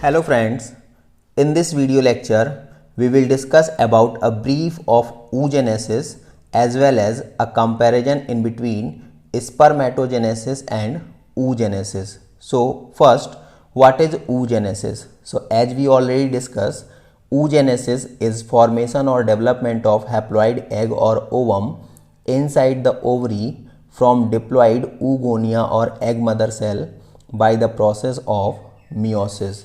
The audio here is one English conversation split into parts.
Hello friends, in this video lecture we will discuss about a brief of oogenesis as well as a comparison in between spermatogenesis and oogenesis. So first, what is oogenesis? So as we already discussed, oogenesis is formation or development of haploid egg or ovum inside the ovary from diploid oogonia or egg mother cell by the process of meiosis.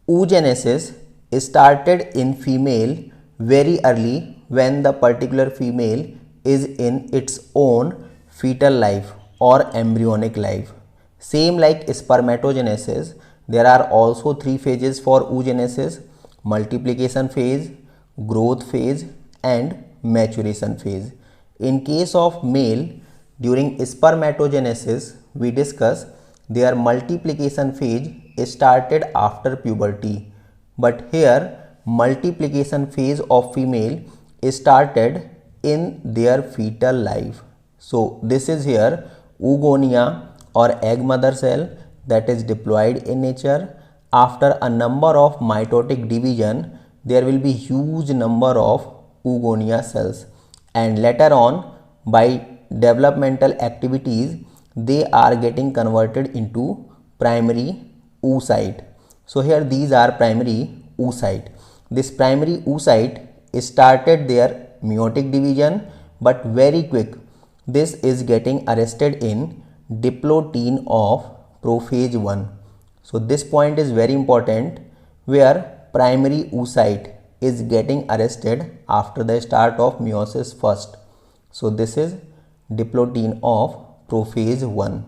Oogenesis started in female very early when the particular female is in its own fetal life or embryonic life. Same like spermatogenesis, there are also three phases for oogenesis: multiplication phase, growth phase and maturation phase. In case of male, during spermatogenesis, we discuss their multiplication phase started after puberty, but here multiplication phase of female started in their fetal life. So this is here oogonia or egg mother cell that is diploid in nature. After a number of mitotic division, there will be huge number of oogonia cells, and later on by developmental activities they are getting converted into primary oocyte. So here these are primary oocyte. This primary oocyte started their meiotic division, but very quick this is getting arrested in diplotin of prophase 1. So this point is very important, where primary oocyte is getting arrested after the start of meiosis first. So this is diplotin of prophase 1.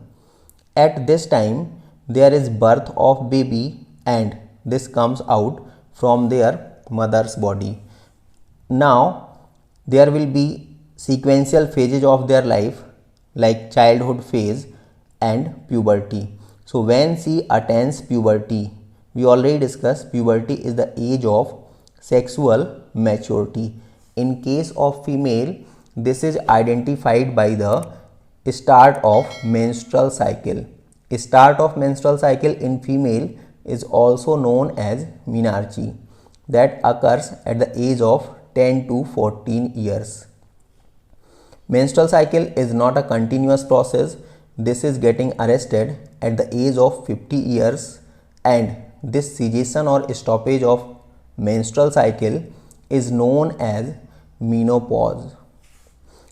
At this time there is birth of baby and this comes out from their mother's body. Now there will be sequential phases of their life like childhood phase and puberty. So when she attains puberty, we already discussed puberty is the age of sexual maturity. In case of female, this is identified by the start of menstrual cycle. Start of menstrual cycle in female is also known as menarche, that occurs at the age of 10 to 14 years. Menstrual cycle is not a continuous process. This is getting arrested at the age of 50 years, and this cessation or stoppage of menstrual cycle is known as menopause.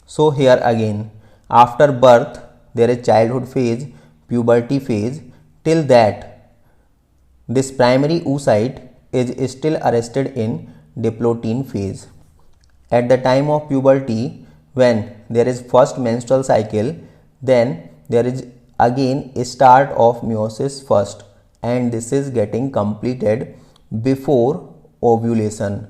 So here again, after birth there is childhood phase, puberty phase. Till that, this primary oocyte is still arrested in diplotin phase. At the time of puberty, when there is first menstrual cycle, then there is again a start of meiosis first, and this is getting completed before ovulation.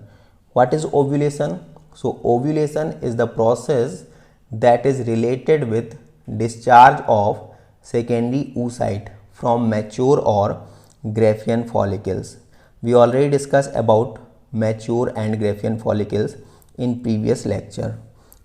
What is ovulation? So ovulation is the process that is related with discharge of secondary oocyte from mature or Graafian follicles. We already discussed about mature and Graafian follicles in previous lecture.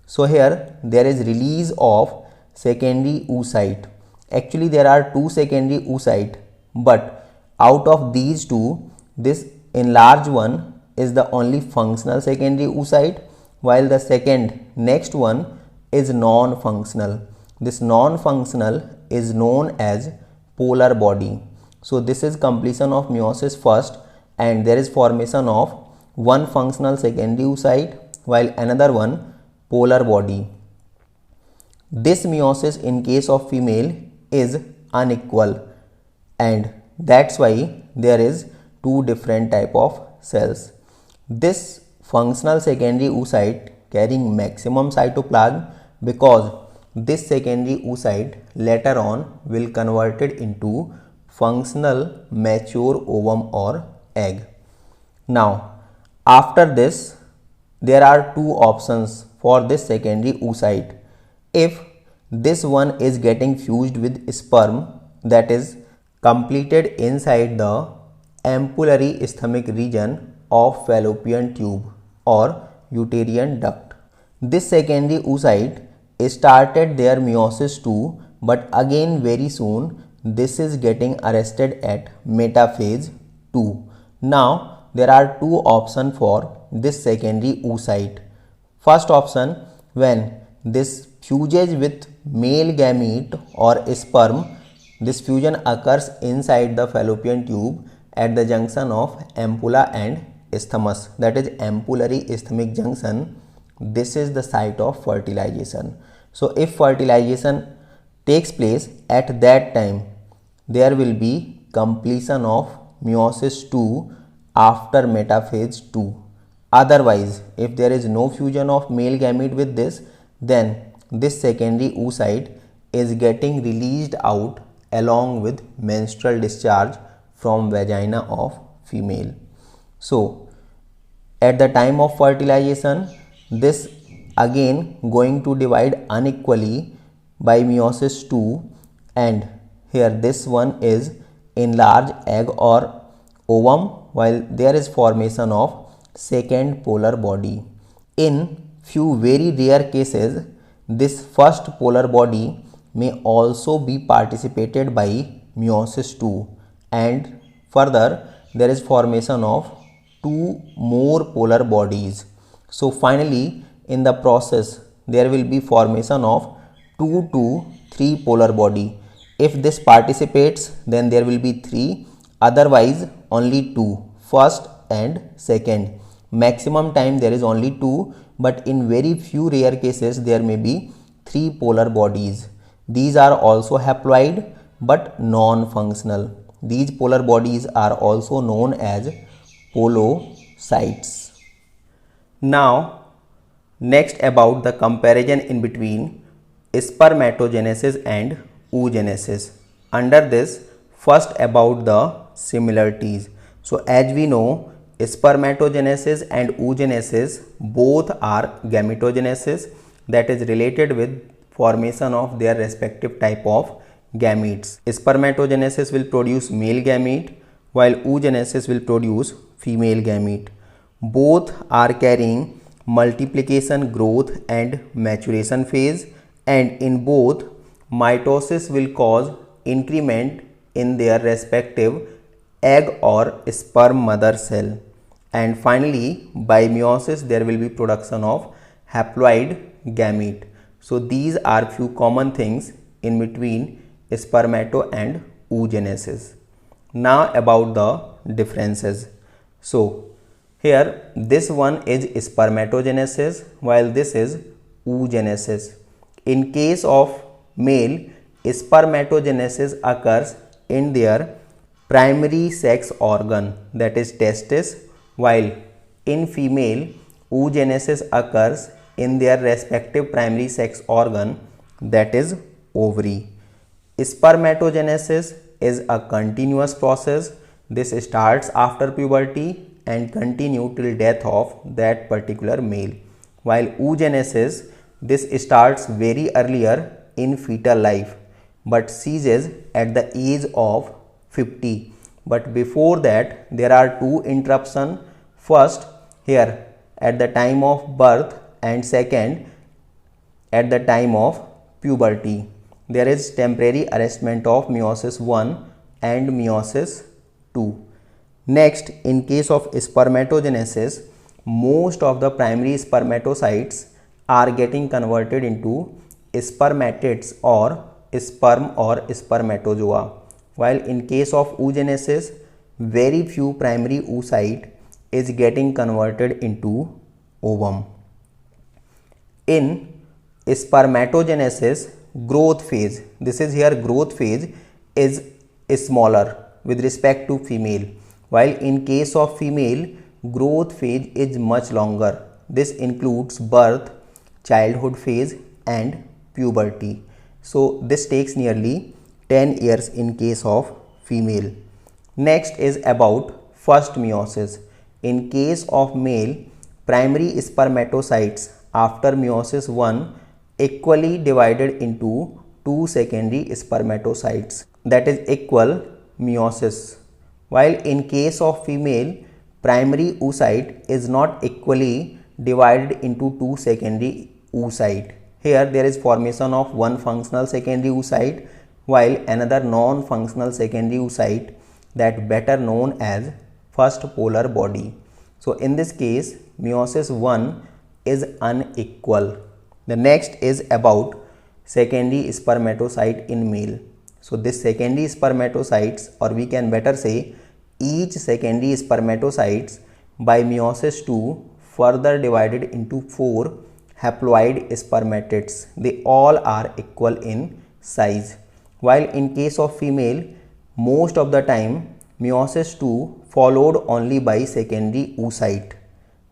So here there is release of secondary oocyte. Actually there are two secondary oocyte, but out of these two, this enlarged one is the only functional secondary oocyte, while the next one is non-functional. This non-functional is known as polar body. So this is completion of meiosis first, and there is formation of one functional secondary oocyte while another one polar body. This meiosis in case of female is unequal, and that's why there is two different type of cells. This functional secondary oocyte carrying maximum cytoplasm, because this secondary oocyte later on will converted into functional mature ovum or egg. Now after this, there are two options for this secondary oocyte. If this one is getting fused with sperm, that is completed inside the ampullary stomach region of fallopian tube or uterine duct. This secondary oocyte started their meiosis too, but again very soon this is getting arrested at metaphase 2. Now there are two options for this secondary oocyte. First option, when this fuses with male gamete or sperm, this fusion occurs inside the fallopian tube at the junction of ampulla and isthmus, that is ampullary isthmic junction. This is the site of fertilization. So if fertilization takes place at that time, there will be completion of meiosis II after metaphase II. Otherwise, if there is no fusion of male gamete with this, then this secondary oocyte is getting released out along with menstrual discharge from vagina of female. So at the time of fertilization, this again going to divide unequally by meiosis II, and here this one is enlarged egg or ovum, while there is formation of second polar body. In few very rare cases, this first polar body may also be participated by meiosis II, and further there is formation of two more polar bodies. So finally in the process there will be formation of 2 to 3 polar body. If this participates, then there will be 3, otherwise only 2, first and second. Maximum time there is only 2, but in very few rare cases there may be 3 polar bodies. These are also haploid but non-functional. These polar bodies are also known as polocytes. Now next about the comparison in between spermatogenesis and oogenesis. Under this, first about the similarities. So as we know, spermatogenesis and oogenesis both are gametogenesis, that is related with formation of their respective type of gametes. Spermatogenesis will produce male gamete while oogenesis will produce female gamete. Both are carrying multiplication, growth and maturation phase, and in both mitosis will cause increment in their respective egg or sperm mother cell, and finally by meiosis there will be production of haploid gamete. So these are few common things in between spermato and oogenesis. Now about the differences. So here this one is spermatogenesis while this is oogenesis. In case of male, spermatogenesis occurs in their primary sex organ, that is testis, while in female oogenesis occurs in their respective primary sex organ, that is ovary. Spermatogenesis is a continuous process. This starts after puberty and continue till death of that particular male, while oogenesis, this starts very earlier in fetal life but ceases at the age of 50. But before that there are two interruptions. First here at the time of birth, and second at the time of puberty. There is temporary arrestment of meiosis I and meiosis II. Next, in case of spermatogenesis, most of the primary spermatocytes are getting converted into spermatids or sperm or spermatozoa, while in case of oogenesis, very few primary oocyte is getting converted into ovum. In spermatogenesis, growth phase, this is here growth phase is smaller with respect to female, while in case of female, growth phase is much longer. This includes birth, childhood phase and puberty. So this takes nearly 10 years in case of female. Next is about first meiosis. In case of male, primary spermatocytes after meiosis I equally divided into two secondary spermatocytes, that is equal meiosis, while in case of female, primary oocyte is not equally divided into two secondary oocyte. Here there is formation of one functional secondary oocyte while another non-functional secondary oocyte that better known as first polar body. So in this case, meiosis 1 is unequal. The next is about secondary spermatocyte in male. So this secondary spermatocytes, or we can better say each secondary spermatocytes by meiosis 2 further divided into 4 haploid spermatids. They all are equal in size. While in case of female, most of the time meiosis 2 followed only by secondary oocyte,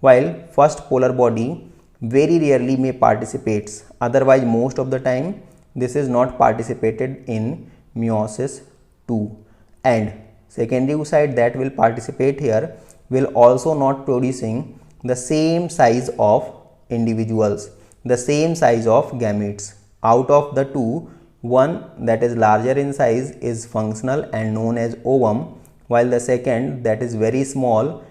while first polar body very rarely may participates. Otherwise, most of the time this is not participated in meiosis 2, and secondary oocyte that will participate here will also not producing the same size of individuals, the same size of gametes. Out of the two, one that is larger in size is functional and known as ovum, while the second that is very small,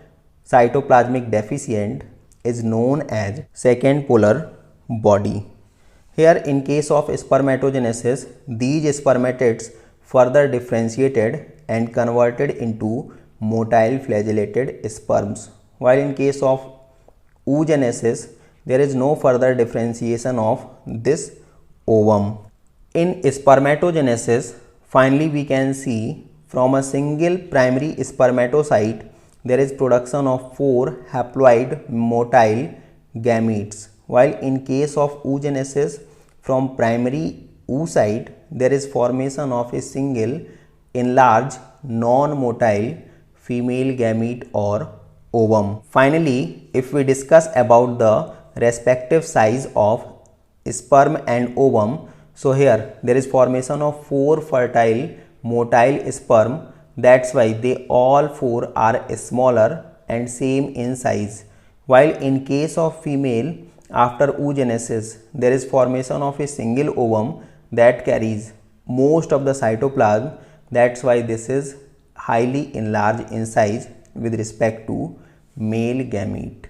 cytoplasmic deficient, is known as second polar body. Here in case of spermatogenesis, these spermatids further differentiated and converted into motile flagellated sperms, while in case of oogenesis, there is no further differentiation of this ovum. In spermatogenesis, finally we can see from a single primary spermatocyte there is production of 4 haploid motile gametes, while in case of oogenesis, from primary oocyte there is formation of a single enlarged non-motile female gamete or ovum. Finally, if we discuss about the respective size of sperm and ovum, so here there is formation of 4 fertile motile sperm. That's why they all 4 are smaller and same in size. While in case of female, after oogenesis, there is formation of a single ovum that carries most of the cytoplasm. That's why this is highly enlarged in size with respect to male gamete.